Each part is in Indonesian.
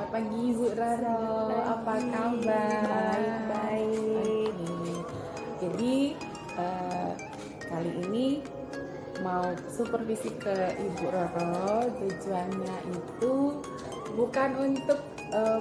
Selamat pagi Ibu Raro, apa kabar? Baik-baik. Oke. Jadi kali ini mau supervisi ke Ibu Roro. Tujuannya itu bukan untuk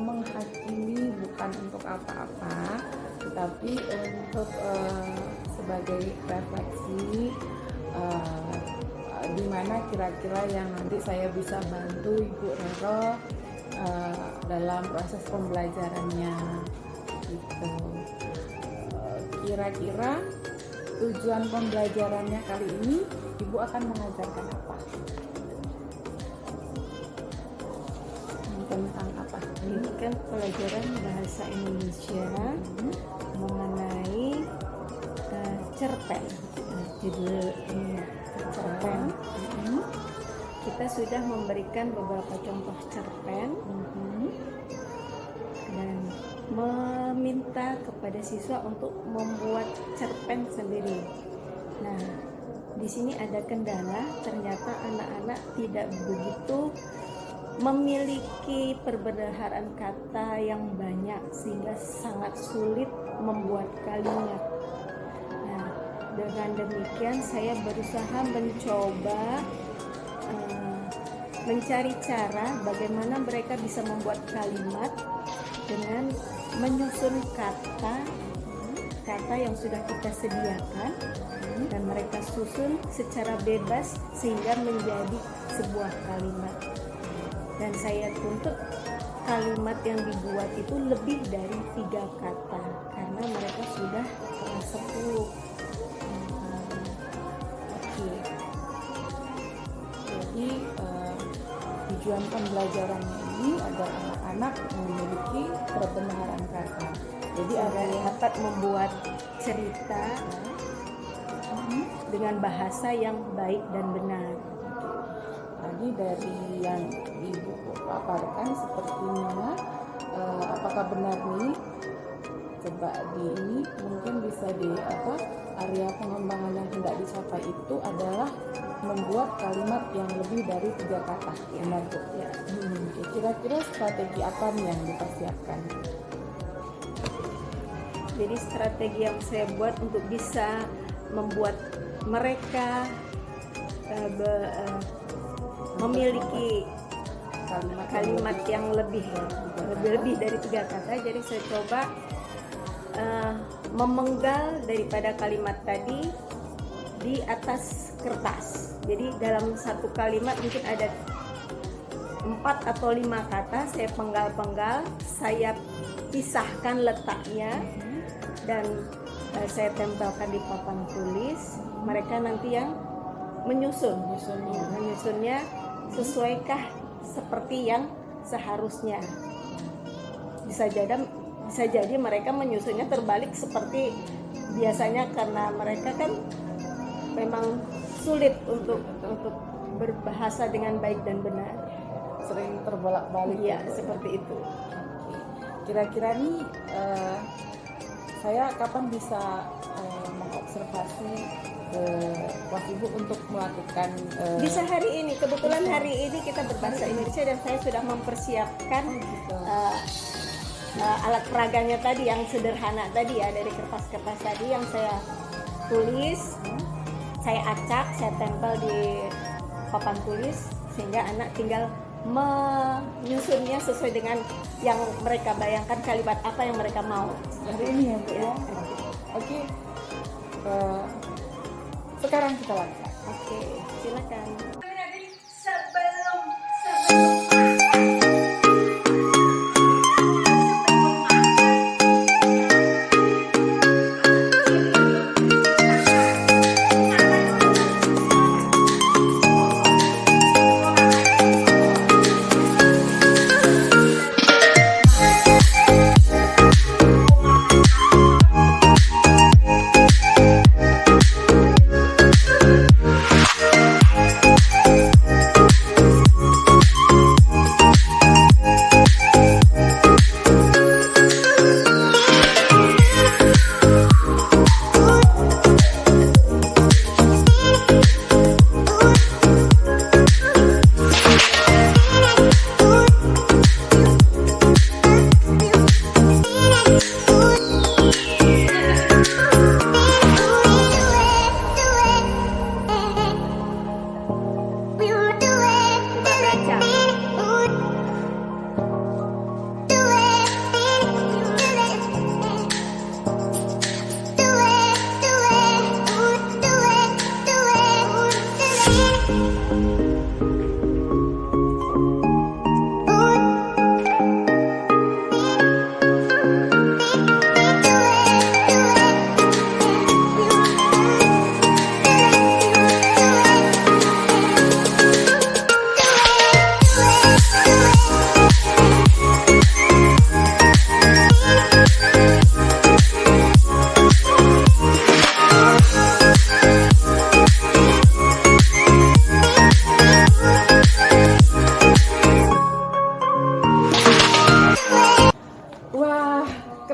menghakimi, bukan untuk apa-apa, tetapi untuk sebagai refleksi di mana kira-kira yang nanti saya bisa bantu Ibu Roro dalam proses pembelajarannya gitu. Kira-kira tujuan pembelajarannya kali ini Ibu akan mengajarkan apa? Tentang apa? Ini kan pelajaran bahasa Indonesia mengenai cerpen. Judul ini cerpen. Kita sudah memberikan beberapa contoh cerpen dan meminta kepada siswa untuk membuat cerpen sendiri. Nah, di sini ada kendala, ternyata anak-anak tidak begitu memiliki perbendaharaan kata yang banyak sehingga sangat sulit membuat kalimat. Nah, dengan demikian saya berusaha mencoba mencari cara bagaimana mereka bisa membuat kalimat dengan menyusun kata yang sudah kita sediakan dan mereka susun secara bebas sehingga menjadi sebuah kalimat. Dan saya tuntut kalimat yang dibuat itu lebih dari 3 kata karena mereka sudah kelas 10. Oke. Jadi tujuan pembelajaran ini agar anak-anak memiliki perbendaharaan kata. Jadi dapat membuat cerita dengan bahasa yang baik dan benar. Tadi dari yang Ibu paparkan sepertinya apakah benar nih? Coba di ini mungkin bisa di area pengembangan yang hendak dicapai itu adalah membuat kalimat yang lebih dari 3 kata. Benar Bu? Ya. Kira-kira strategi apa nih yang dipersiapkan? Jadi strategi yang saya buat untuk bisa membuat mereka memiliki kalimat yang lebih dari 3 kata. Jadi saya coba memenggal daripada kalimat tadi di atas kertas. Jadi dalam satu kalimat mungkin ada 4 atau 5 kata, saya penggal-penggal, saya pisahkan letaknya dan saya tempelkan di papan tulis. Mereka nanti yang menyusunnya sesuaikah seperti yang seharusnya. Bisa jadi mereka menyusunnya terbalik seperti biasanya karena mereka kan memang sulit untuk berbahasa dengan baik dan benar. Sering terbolak-balik. Ya, seperti itu. Kira-kira nih saya kapan bisa mengobservasi kelas Ibu untuk melakukan bisa hari ini. Kebetulan hari ini kita berbahasa Indonesia dan saya sudah mempersiapkan alat peraganya tadi yang sederhana tadi ya, dari kertas-kertas tadi yang saya tulis, saya acak, saya tempel di papan tulis sehingga anak tinggal menyusunnya sesuai dengan yang mereka bayangkan, kalimat apa yang mereka mau. Seperti ini ya Bu ya. Oke. Sekarang kita lakukan. Oke, silakan.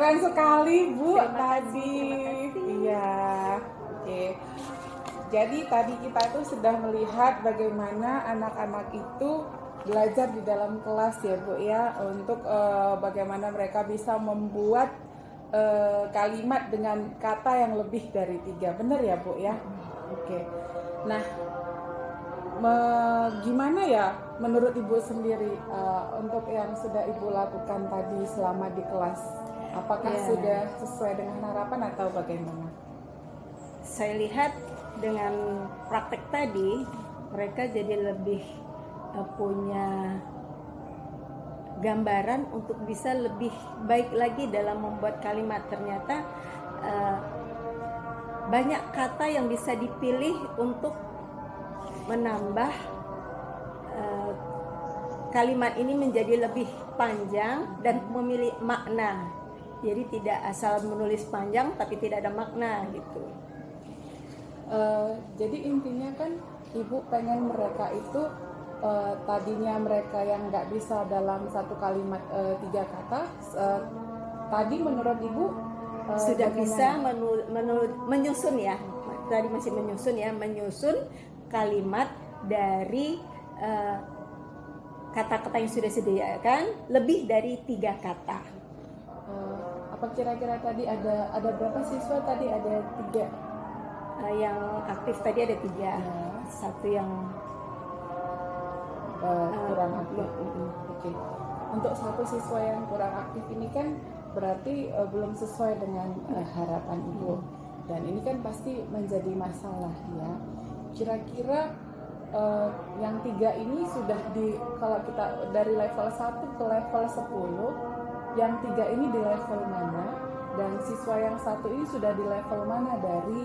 keren sekali Bu Terima kasih, tadi. terima kasih. Iya, oke. Jadi tadi kita itu sudah melihat bagaimana anak-anak itu belajar di dalam kelas ya Bu ya, untuk bagaimana mereka bisa membuat kalimat dengan kata yang lebih dari 3. Benar ya Bu ya? Oke. Nah, gimana ya menurut Ibu sendiri untuk yang sudah Ibu lakukan tadi selama di kelas? Apakah Ya. sudah sesuai dengan harapan atau bagaimana? Saya lihat dengan praktek tadi mereka jadi lebih punya gambaran untuk bisa lebih baik lagi dalam membuat kalimat. Ternyata banyak kata yang bisa dipilih untuk menambah kalimat ini menjadi lebih panjang dan memilih makna. Jadi tidak asal menulis panjang tapi tidak ada makna gitu. Jadi intinya kan Ibu pengen mereka itu tadinya mereka yang nggak bisa dalam satu kalimat 3 kata, tadi menurut Ibu Sudah bagaimana? bisa menyusun ya. Tadi masih menyusun ya, menyusun kalimat dari kata-kata yang sudah disediakan lebih dari 3 kata. Apa kira-kira tadi ada berapa siswa tadi? Ada 3. Yang aktif tadi ada 3, satu yang Kurang aktif. Oke. Untuk satu siswa yang kurang aktif ini kan berarti belum sesuai dengan harapan Ibu. Dan ini kan pasti menjadi masalah ya. Kira-kira yang 3 ini sudah kalau kita dari level 1 ke level 10, yang 3 ini di level mana? Dan siswa yang 1 ini sudah di level mana dari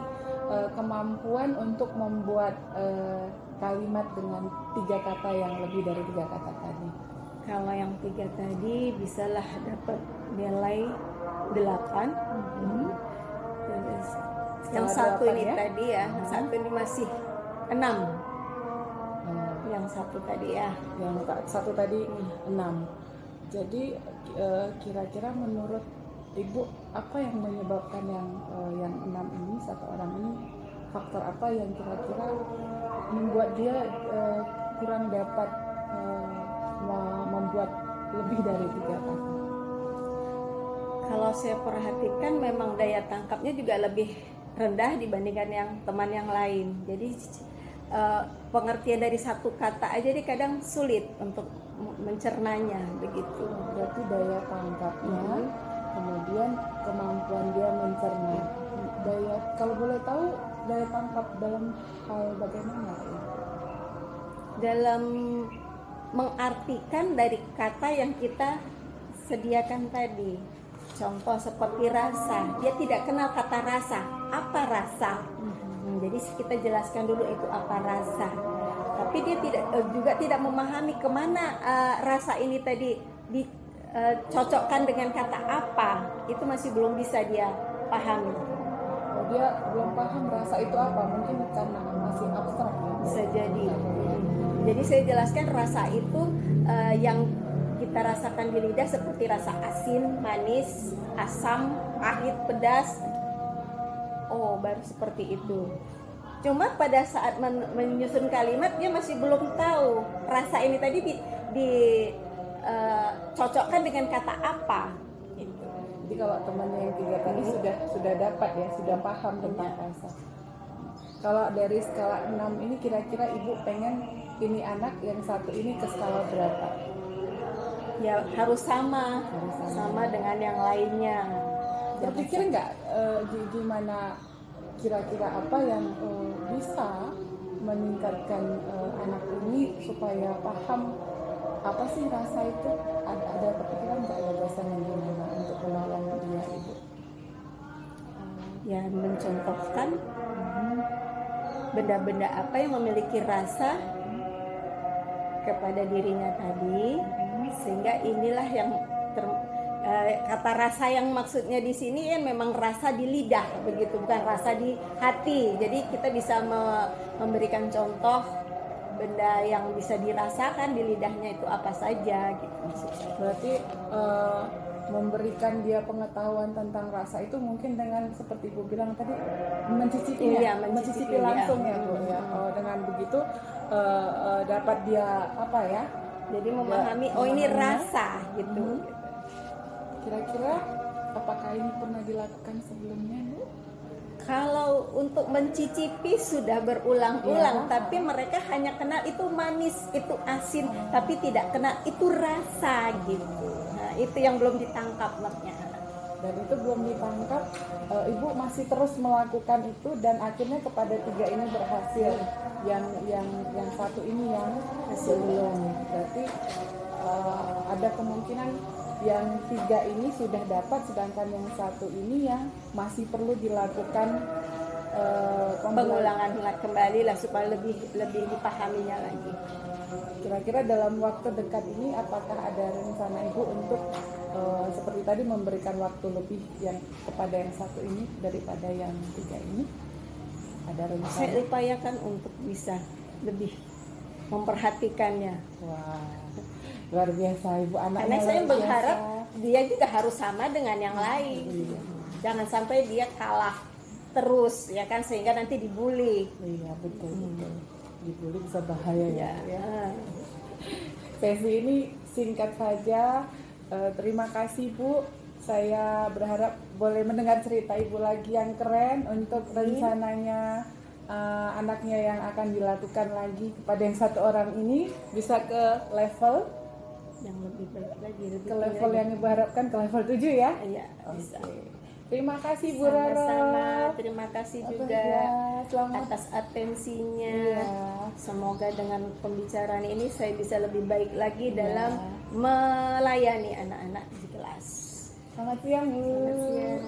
kemampuan untuk membuat kalimat dengan 3 kata yang lebih dari 3 kata tadi? Kalau yang 3 tadi bisalah dapat nilai 8. Terus yang Skala 1 ini 8 ya? tadi ya, 1 ini masih 6. Yang 1 tadi ya. Yang 1 tadi 6. Jadi kira-kira menurut Ibu apa yang menyebabkan yang 6 ini, 1 orang ini, faktor apa yang kira-kira membuat dia kurang dapat membuat lebih dari 3 kata? Kalau saya perhatikan memang daya tangkapnya juga lebih rendah dibandingkan yang teman yang lain. Jadi pengertian dari 1 kata aja dia kadang sulit untuk mencernanya begitu. Berarti daya tangkapnya, kemudian kemampuan dia mencerna. Kalau boleh tahu daya tangkap dalam hal bagaimana? Dalam mengartikan dari kata yang kita sediakan tadi. Contoh seperti rasa, dia tidak kenal kata rasa. Apa rasa? Jadi kita jelaskan dulu itu apa rasa. Tapi dia juga tidak memahami kemana rasa ini tadi dicocokkan dengan kata apa. Itu masih belum bisa dia pahami. Dia belum paham rasa itu apa, mungkin karena masih abstrak ya. Bisa jadi. Jadi saya jelaskan rasa itu yang kita rasakan di lidah seperti rasa asin, manis, asam, pahit, pedas. Oh, baru seperti itu. Cuma pada saat menyusun kalimat dia masih belum tahu rasa ini tadi dicocokkan dengan kata apa. Gitu. Jadi kalau temannya yang 3 tadi sudah dapat ya, sudah paham tentang rasa. Kalau dari skala 6 ini kira-kira Ibu pengen ini anak yang 1 ini ke skala berapa? Ya harus sama dengan yang lainnya. Terpikir nggak gimana kira-kira apa yang bisa meningkatkan anak ini supaya paham apa sih rasa itu? Ada kepikiran nggak ya biasanya gimana untuk menolong dia Ibu? Ya mencontohkan benda-benda apa yang memiliki rasa kepada dirinya tadi, sehingga inilah yang kata rasa yang maksudnya di sini ya memang rasa di lidah begitu, bukan rasa di hati. Jadi kita bisa memberikan contoh benda yang bisa dirasakan di lidahnya itu apa saja gitu. Berarti memberikan dia pengetahuan tentang rasa itu mungkin dengan seperti Ibu bilang tadi mencicipinya, Iya, mencicipi mencicipi, langsung ya. ya Bu ya. Oh, dengan begitu dapat dia apa ya? Jadi memahami, oh ini rasa gitu. Kira-kira apakah ini pernah dilakukan sebelumnya Bu? Kalau untuk mencicipi sudah berulang-ulang, Iya. tapi mereka hanya kenal itu manis, itu asin, tapi tidak kenal itu rasa gitu. Nah, itu yang belum ditangkap maknya. Dan itu belum ditangkap, Ibu masih terus melakukan itu dan akhirnya kepada 3 ini berhasil. Yang satu ini yang belum. Berarti ada kemungkinan yang 3 ini sudah dapat, sedangkan yang satu ini yang masih perlu dilakukan Pengulangan kembali lah supaya lebih dipahaminya lagi. Kira-kira dalam waktu dekat ini apakah ada rencana Ibu untuk seperti tadi memberikan waktu lebih yang kepada yang satu ini daripada yang 3 ini? Ada rencana? Saya upayakan untuk bisa lebih memperhatikannya. Wah, luar biasa Ibu, anaknya Karena saya luar berharap biasa. dia juga harus sama dengan yang lain. Iya. Jangan sampai dia kalah terus ya kan, sehingga nanti dibully. Iya betul. Dibully bisa bahaya ya. Ya. Sesi ini singkat saja. Terima kasih Bu. Saya berharap boleh mendengar cerita Ibu lagi yang keren untuk rencananya anaknya yang akan dilakukan lagi kepada yang satu orang ini bisa ke level Yang lebih baik lagi, lebih ke level yang Ibu harapkan, ke level 7 ya. Iya, bisa. Terima kasih Bu Roro. Sama-sama, terima kasih juga Ya, selamat. atas atensinya. Iya. Semoga dengan pembicaraan ini saya bisa lebih baik lagi Iya. dalam melayani anak-anak di kelas. Selamat siang Bu. Selamat siang.